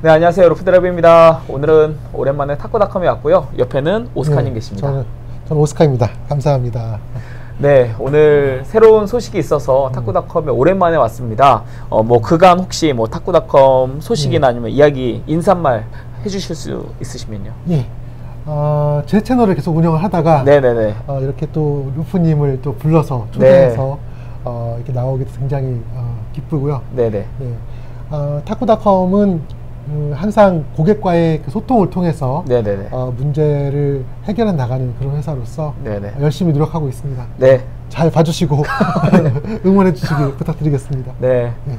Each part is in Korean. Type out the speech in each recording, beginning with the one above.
네, 안녕하세요. 루프드라이브입니다. 오늘은 오랜만에 탁구닷컴에 왔고요. 옆에는 오스카님 계십니다. 저는 오스카입니다. 감사합니다. 네, 오늘 새로운 소식이 있어서 탁구닷컴에 오랜만에 왔습니다. 뭐 그간 혹시 뭐 탁구닷컴 소식이나 아니면 이야기, 인사말 해주실 수 있으시면요. 예. 제 채널을 계속 운영을 하다가 네네네. 이렇게 또 루프님을 또 불러서 초대해서 이렇게 나오게 돼서 굉장히 기쁘고요. 네네. 네. 탁구닷컴은 항상 고객과의 그 소통을 통해서 네네네. 문제를 해결해 나가는 그런 회사로서 네네. 열심히 노력하고 있습니다. 네. 잘 봐주시고 응원해 주시길 부탁드리겠습니다. 네. 네.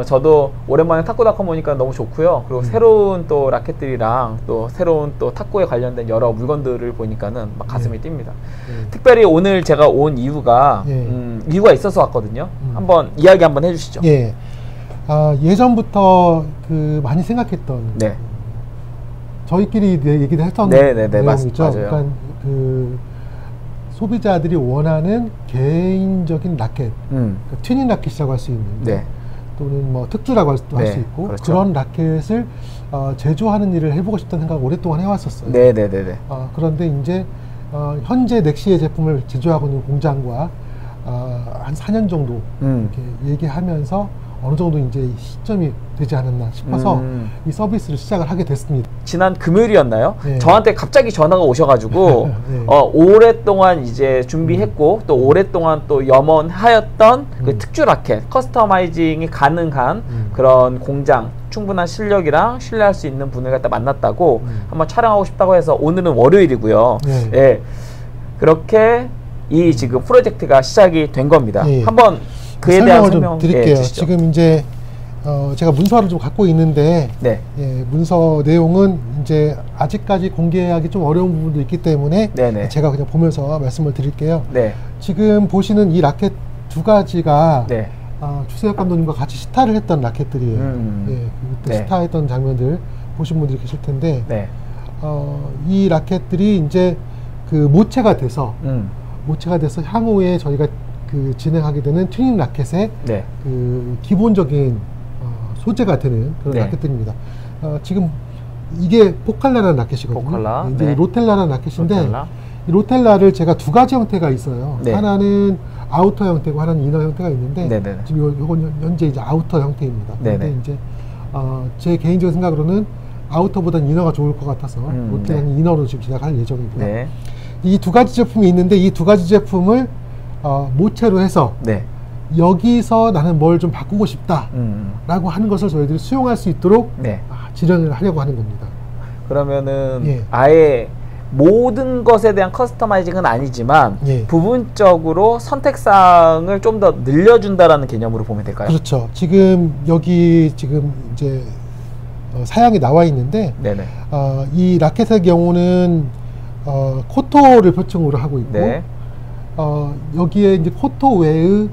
저도 오랜만에 탁구닷컴 오니까 너무 좋고요. 그리고 새로운 또 라켓들이랑 또 새로운 또 탁구에 관련된 여러 물건들을 보니까는 막 가슴이 뜁니다. 특별히 오늘 제가 온 이유가 이유가 있어서 왔거든요. 한번 이야기 한번 해주시죠. 예. 예전부터 많이 생각했던 저희끼리 얘기도 했던 내용이죠. 맞아요. 그러니까 소비자들이 원하는 개인적인 라켓, 그러니까 튜닝 라켓이라고 할 수 있는데 또는 뭐 특주라고 할 수도 할 수 있고 그렇죠. 그런 라켓을 제조하는 일을 해보고 싶다는 생각을 오랫동안 해왔었어요. 네네네네. 그런데 이제 현재 넥시의 제품을 제조하고 있는 공장과 한 4년 정도 이렇게 얘기하면서 어느 정도 이제 시점이 되지 않았나 싶어서 이 서비스를 시작을 하게 됐습니다. 지난 금요일이었나요? 네. 저한테 갑자기 전화가 오셔가지고 오랫동안 이제 준비했고 또 오랫동안 또 염원하였던 그 특주 라켓 커스터마이징이 가능한 그런 공장, 충분한 실력이랑 신뢰할 수 있는 분을 갖다 만났다고 한번 촬영하고 싶다고 해서 오늘은 월요일이고요. 예. 그렇게 이 지금 프로젝트가 시작이 된 겁니다. 한번 그에 대한 설명 드릴게요. 지금 이제 제가 문서를 좀 갖고 있는데 문서 내용은 이제 아직까지 공개하기 좀 어려운 부분도 있기 때문에 제가 그냥 보면서 말씀을 드릴게요. 지금 보시는 이 라켓 두 가지가 주세혁 감독님과 같이 시타를 했던 라켓들이에요. 그때 시타했던 장면들 보신 분들이 계실 텐데 이 라켓들이 이제 모체가 돼서 향후에 저희가 진행하게 되는 튜닝 라켓의 기본적인 소재가 되는 그런 라켓들입니다. 지금 이게 포칼라라는 라켓이거든요. 이제 로텔라라는 라켓인데 이 로텔라를 제가 두 가지 형태가 있어요. 하나는 아우터 형태고 하나는 이너 형태가 있는데 지금 요건 현재 이제 아우터 형태입니다. 근데 이제 제 개인적인 생각으로는 아우터보다는 이너가 좋을 것 같아서 로텔라는 이너로 지금 제작할 예정이고요. 이 두 가지 제품이 있는데 이 두 가지 제품을 모체로 해서 여기서 나는 뭘 좀 바꾸고 싶다 라고 하는 것을 저희들이 수용할 수 있도록 지정을 하려고 하는 겁니다. 그러면은 아예 모든 것에 대한 커스터마이징은 아니지만 부분적으로 선택사항을 좀 더 늘려준다라는 개념으로 보면 될까요? 그렇죠. 지금 여기 이제 사양이 나와 있는데 이 라켓의 경우는 코토를 표층으로 하고 있고 여기에 이제 코토 외의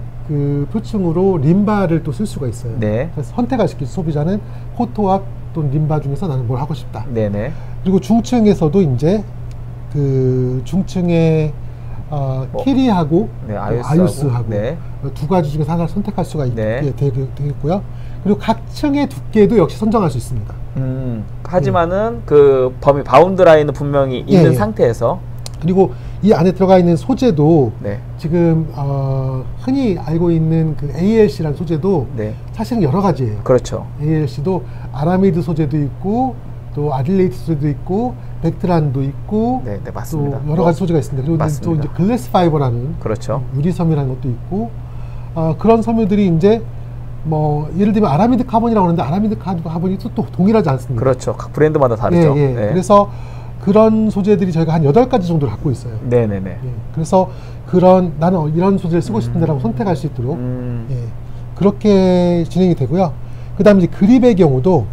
표층으로 림바를 또 쓸 수가 있어요. 그래서 선택할 수 있는 소비자는 코토와 또는 림바 중에서 나는 뭘 하고 싶다. 그리고 중층에서도 이제 중층에 키리하고 아유스하고 두 가지 중에서 하나를 선택할 수가 있게 되겠고요. 그리고 각 층의 두께도 역시 선정할 수 있습니다. 하지만은 그 범위 바운드 라인은 분명히 있는 상태에서 그리고 이 안에 들어가 있는 소재도 지금 흔히 알고 있는 ALC라는 소재도 사실은 여러 가지예요. 그렇죠. ALC도 아라미드 소재도 있고 또 아딜레이트 소재도 있고 백트란도 있고 맞습니다. 또 여러 가지 소재가 있습니다. 그리고 또 이제 글래스 파이버라는 유리섬이라는 것도 있고 그런 섬유들이 이제 뭐 예를 들면 아라미드 카본이라고 하는데 아라미드 카본이 또 동일하지 않습니다. 그렇죠. 각 브랜드마다 다르죠. 그래서 그런 소재들이 저희가 한 8가지 정도를 갖고 있어요. 그래서 나는 이런 소재를 쓰고 싶은데라고 선택할 수 있도록 그렇게 진행이 되고요. 그 다음에 이제 그립의 경우도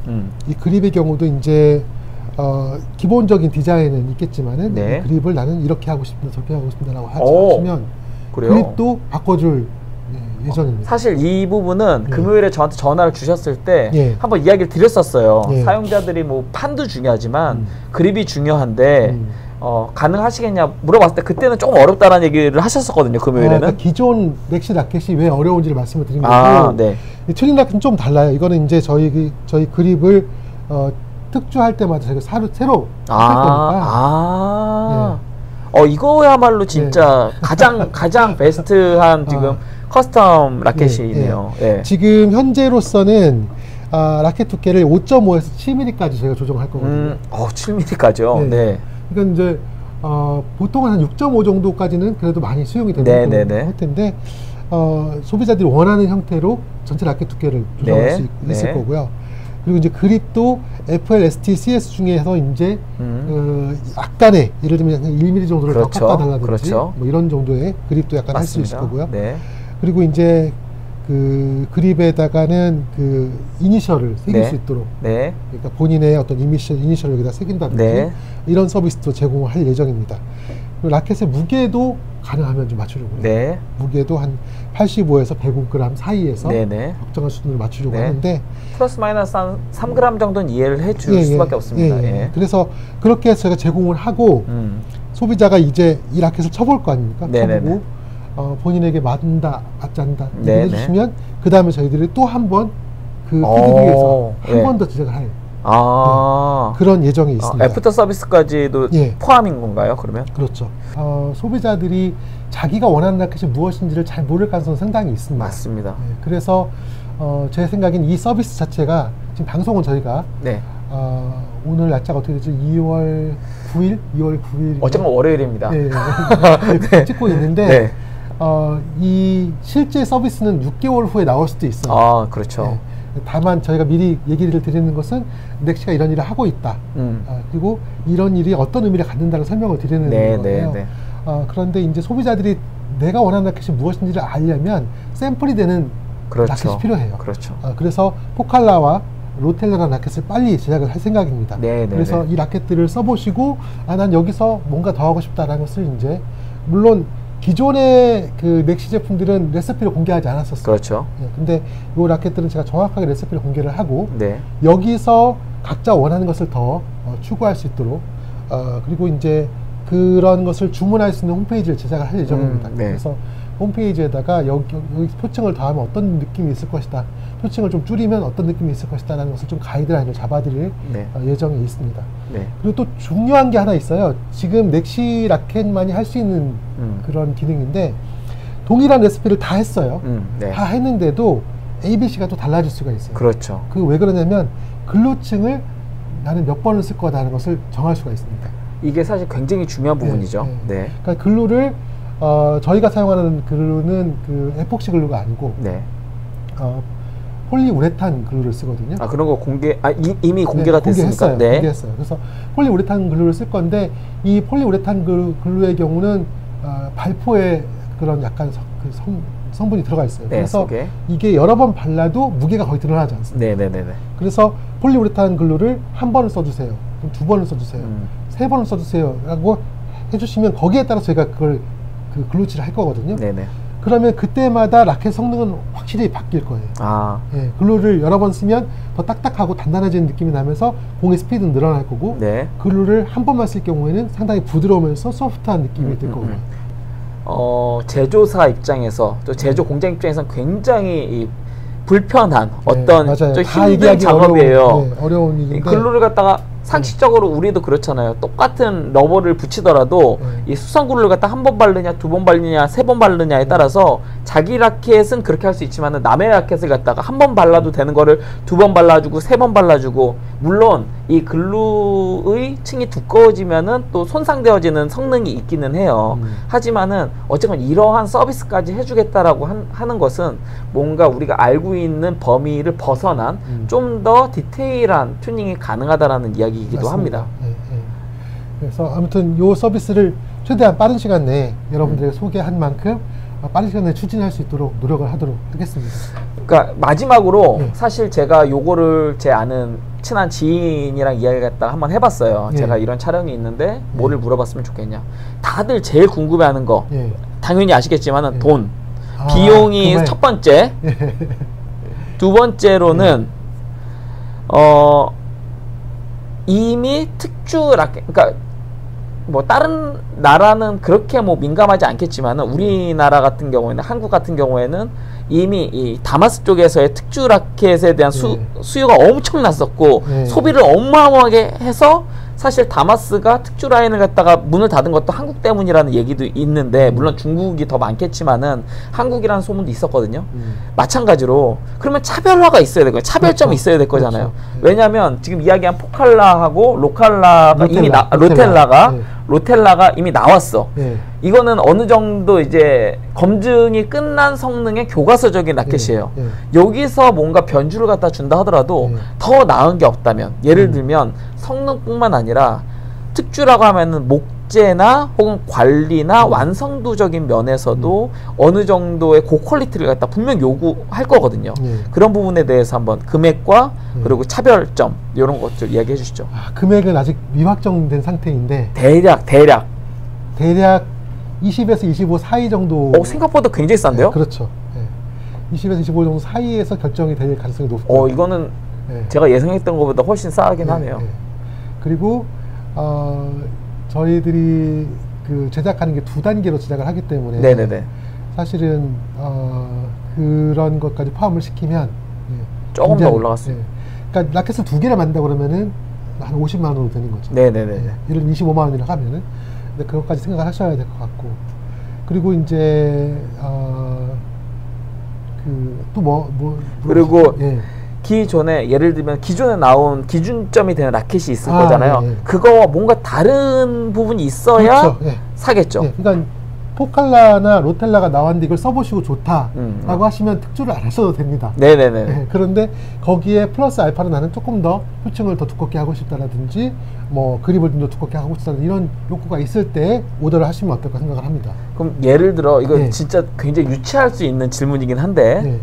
이 그립의 경우도 이제 기본적인 디자인은 있겠지만은 이 그립을 나는 이렇게 하고 싶다 저렇게 하고 싶다라고 하시면 그립도 바꿔줄 예정입니다. 사실 이 부분은 금요일에 저한테 전화를 주셨을 때 한번 이야기를 드렸었어요. 사용자들이 뭐 판도 중요하지만 그립이 중요한데 가능하시겠냐 물어봤을 때 그때는 조금 어렵다라는 얘기를 하셨었거든요. 금요일에는. 그러니까 기존 넥시 라켓이 왜 어려운지를 말씀을 드린 거고 이 튜닝 라켓은 좀 달라요. 이거는 이제 저희 그립을 특주할 때마다 저희가 새로 할 거니까. 이거야말로 진짜 가장 베스트한 지금 커스텀 라켓이네요. 지금 현재로서는 라켓 두께를 5.5에서 7mm까지 저희가 조정할 거거든요. 7mm까지요? 네. 그러니까 이제 보통은 한 6.5 정도까지는 그래도 많이 수용이 되는 할 텐데 소비자들이 원하는 형태로 전체 라켓 두께를 조정할 수 있을 거고요. 그리고 이제 그립도 FLST CS 중에서 이제 약간의 예를 들면 1mm 정도를 더 깎아달라든지 뭐 이런 정도의 그립도 약간 할 수 있을 거고요. 그리고 이제 그 그립에다가는 그 이니셜을 새길 수 있도록 그러니까 본인의 어떤 이니셜을 여기다 새긴다든지 이런 서비스도 제공할 예정입니다. 그리고 라켓의 무게도 가능하면 좀 맞추려고요. 무게도 한 85에서 105g 사이에서 적정한 수준으로 맞추려고 하는데 플러스 마이너스 한 3g 정도는 이해를 해줄 수밖에 없습니다. 그래서 그렇게 해서 제가 제공을 하고 소비자가 이제 이 라켓을 쳐볼 거 아닙니까? 쳐보고 본인에게 맞는다, 맞지 않는다 해주시면 그 다음에 저희들이 또 한 번 그 피드백에서 한 번 더 제작을 할 그런 예정이 있습니다. 애프터 서비스까지도 포함인 건가요? 그러면? 그렇죠. 소비자들이 자기가 원하는 라켓이 무엇인지를 잘 모를 가능성은 상당히 있습니다. 맞습니다. 그래서 제 생각엔 이 서비스 자체가 지금 방송은 저희가 오늘 날짜가 어떻게 되죠? 2월 9일? 2월 9일 어쨌건 월요일입니다. 찍고 있는데 이 실제 서비스는 6개월 후에 나올 수도 있어요. 그렇죠. 다만 저희가 미리 얘기를 드리는 것은 넥시가 이런 일을 하고 있다. 그리고 이런 일이 어떤 의미를 갖는다는 설명을 드리는 거예요. 그런데 이제 소비자들이 내가 원하는 라켓이 무엇인지를 알려면 샘플이 되는 라켓이 필요해요. 그래서 포칼라와 로텔러라는 라켓을 빨리 제작을 할 생각입니다. 그래서 이 라켓들을 써보시고 난 여기서 뭔가 더 하고 싶다라는 것을 이제 물론 기존의 그 넥시 제품들은 레시피를 공개하지 않았었어요. 근데 이 라켓들은 제가 정확하게 레시피를 공개를 하고 여기서 각자 원하는 것을 더 추구할 수 있도록 그리고 이제 그런 것을 주문할 수 있는 홈페이지를 제작을 할 예정입니다. 그래서 홈페이지에다가 여기 표층을 더하면 어떤 느낌이 있을 것이다, 표층을 좀 줄이면 어떤 느낌이 있을 것이다 라는 것을 좀 가이드라인을 잡아드릴 예정이 있습니다. 그리고 또 중요한 게 하나 있어요. 지금 넥시 라켓만이 할 수 있는 그런 기능인데 동일한 레시피를 다 했어요. 다 했는데도 ABC가 또 달라질 수가 있어요. 그 왜 그러냐면 글루층을 나는 몇 번을 쓸 거다라는 것을 정할 수가 있습니다. 이게 사실 굉장히 중요한 부분이죠. 그러니까 글루를 저희가 사용하는 글루는 그 에폭시 글루가 아니고 폴리우레탄 글루를 쓰거든요. 그런 거 이미 공개가 됐습니까? 공개했어요. 그래서 폴리우레탄 글루를 쓸 건데 이 폴리우레탄 글루의 경우는 발포에 그런 약간 성분이 들어가 있어요. 그래서 이게 여러 번 발라도 무게가 거의 드러나지 않습니다. 그래서 폴리우레탄 글루를 한 번을 써주세요, 두 번을 써주세요, 세 번을 써주세요 라고 해주시면 거기에 따라서 저희가 그걸 그 글루칠을 할 거거든요. 그러면 그때마다 라켓 성능은 확실히 바뀔 거예요. 글루를 여러 번 쓰면 더 딱딱하고 단단해지는 느낌이 나면서 공의 스피드는 늘어날 거고 글루를 한 번만 쓸 경우에는 상당히 부드러우면서 소프트한 느낌이 들 거고요. 제조사 입장에서 또 제조 공장 입장에서는 굉장히 불편한 어떤 좀 힘든 작업이에요. 어려운 일인데 글루를 갖다가 상식적으로 우리도 그렇잖아요. 똑같은 러버를 붙이더라도 이 수성글루를 갖다 한 번 바르냐, 두 번 바르냐, 세 번 바르냐에 따라서 자기 라켓은 그렇게 할 수 있지만 남의 라켓을 갖다가 한 번 발라도 되는 거를 두 번 발라주고 세 번 발라주고, 물론 이 글루의 층이 두꺼워지면은 또 손상되어지는 성능이 있기는 해요. 하지만은 어쨌건 이러한 서비스까지 해주겠다라고 하는 것은 뭔가 우리가 알고 있는 범위를 벗어난 좀 더 디테일한 튜닝이 가능하다라는 이야기이기도 합니다. 그래서 아무튼 이 서비스를 최대한 빠른 시간 내에 여러분들에게 소개한 만큼 빠른 시간 내에 추진할 수 있도록 노력을 하도록 하겠습니다. 그러니까 마지막으로 사실 제가 요거를 제 아는 친한 지인이랑 이야기 갖다가 한번 해봤어요. 제가 이런 촬영이 있는데 뭐를 물어봤으면 좋겠냐. 다들 제일 궁금해하는 거 당연히 아시겠지만은 돈, 비용이 첫 번째, 두 번째로는 이미 특주 라켓, 그러니까 뭐 다른 나라는 그렇게 뭐 민감하지 않겠지만은 우리나라 같은 경우에는 한국 같은 경우에는 이미 이 다마스 쪽에서의 특주 라켓에 대한 수요가 엄청났었고 소비를 어마어마하게 해서 사실 다마스가 특주 라인을 갖다가 문을 닫은 것도 한국 때문이라는 얘기도 있는데 물론 중국이 더 많겠지만은 한국이라는 소문도 있었거든요. 마찬가지로 그러면 차별화가 있어야 될 거예요. 차별점이 그렇죠. 있어야 될 거잖아요. 그렇죠. 왜냐하면 지금 이야기한 포칼라하고 로텔라가 이미 로텔라가 이미 나왔어. 이거는 어느 정도 이제 검증이 끝난 성능의 교과서적인 라켓이에요. 여기서 뭔가 변주를 갖다 준다 하더라도 더 나은 게 없다면 예를 들면 성능뿐만 아니라 특주라고 하면은 목재나 혹은 관리나 완성도적인 면에서도 어느 정도의 고퀄리티를 갖다 분명 요구할 거거든요. 그런 부분에 대해서 한번 금액과 그리고 차별점 이런 것들 이야기해 주시죠. 금액은 아직 미확정된 상태인데 대략 20에서 25 사이 정도. 생각보다 굉장히 싼데요? 네, 그렇죠. 20에서 25 정도 사이에서 결정이 될 가능성이 높고. 이거는 제가 예상했던 것보다 훨씬 싸긴 하네요. 그리고 저희들이 그 제작하는 게 2단계로 제작을 하기 때문에 사실은 그런 것까지 포함을 시키면 조금 더 올라갔어요. 그러니까 라켓을 2개를 만든다 그러면은 한 50만 원으로 되는 거죠. 예를 들면 25만 원이라고 하면은. 근데 그것까지 생각을 하셔야 될 것 같고. 그리고 이제 그리고 기존에 예를 들면 기존에 나온 기준점이 되는 라켓이 있을 거잖아요. 그거와 뭔가 다른 부분이 있어야 그렇죠. 사겠죠. 그러니까 포칼라나 로텔라가 나왔는데 이걸 써보시고 좋다라고 하시면 특주를 안 하셔도 됩니다. 그런데 거기에 플러스 알파로 나는 조금 더 표층을 더 두껍게 하고 싶다라든지 뭐 그립을 좀 더 두껍게 하고 싶다는 이런 욕구가 있을 때 오더를 하시면 어떨까 생각을 합니다. 그럼 예를 들어 이거 진짜 굉장히 유치할 수 있는 질문이긴 한데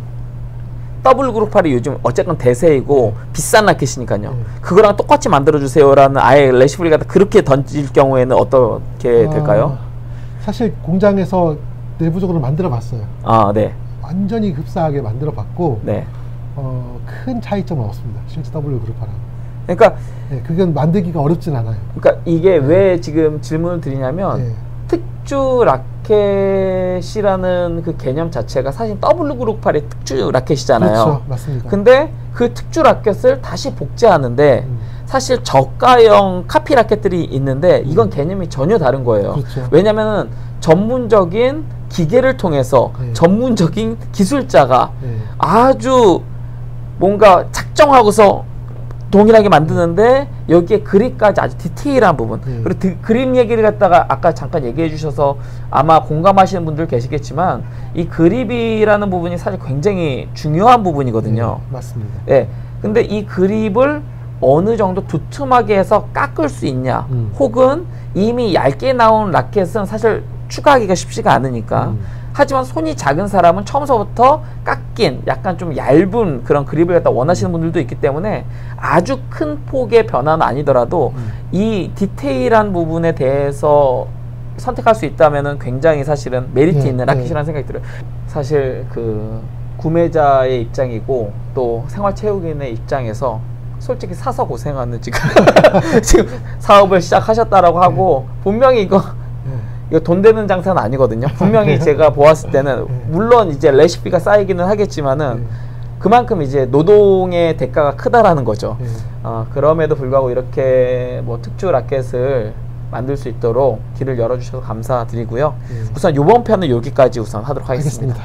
더블 그룹 팔이 요즘 어쨌건 대세이고 비싼 라켓이니까요. 그거랑 똑같이 만들어주세요라는 아예 레시피를 갖다 그렇게 던질 경우에는 어떻게 될까요? 사실 공장에서 내부적으로 만들어 봤어요. 완전히 흡사하게 만들어 봤고 큰 차이점은 없습니다. 실제 W 그룹하랑. 그러니까 그건 만들기가 어렵진 않아요. 그러니까 이게 왜 지금 질문을 드리냐면 특주 라켓이라는 그 개념 자체가 사실 W 그룹 8의 특주 라켓이잖아요. 그렇죠, 맞습니다. 근데 그 특주 라켓을 다시 복제하는데 사실 저가형 카피 라켓들이 있는데 이건 개념이 전혀 다른 거예요. 그렇죠. 왜냐면은 전문적인 기계를 통해서 전문적인 기술자가 아주 뭔가 작정하고서 동일하게 만드는데 여기에 그립까지 아주 디테일한 부분 그리고 그립 얘기를 갖다가 아까 잠깐 얘기해 주셔서 아마 공감하시는 분들 계시겠지만 이 그립이라는 부분이 사실 굉장히 중요한 부분이거든요. 맞습니다. 근데 이 그립을 어느 정도 두툼하게 해서 깎을 수 있냐 혹은 이미 얇게 나온 라켓은 사실 추가하기가 쉽지가 않으니까 하지만 손이 작은 사람은 처음서부터 깎인 약간 좀 얇은 그런 그립을 갖다 원하시는 분들도 있기 때문에 아주 큰 폭의 변화는 아니더라도 이 디테일한 부분에 대해서 선택할 수 있다면은 굉장히 사실은 메리트 있는 라켓이라는 생각이 들어요. 사실 그 구매자의 입장이고 또 생활체육인의 입장에서 솔직히 사서 고생하는 지금 사업을 시작하셨다라고 하고 분명히 이거 돈 되는 장사는 아니거든요. 분명히 제가 보았을 때는 물론 이제 레시피가 쌓이기는 하겠지만은 그만큼 이제 노동의 대가가 크다라는 거죠. 그럼에도 불구하고 이렇게 뭐 특주 라켓을 만들 수 있도록 길을 열어주셔서 감사드리고요. 우선 이번 편은 여기까지 우선 하도록 하겠습니다.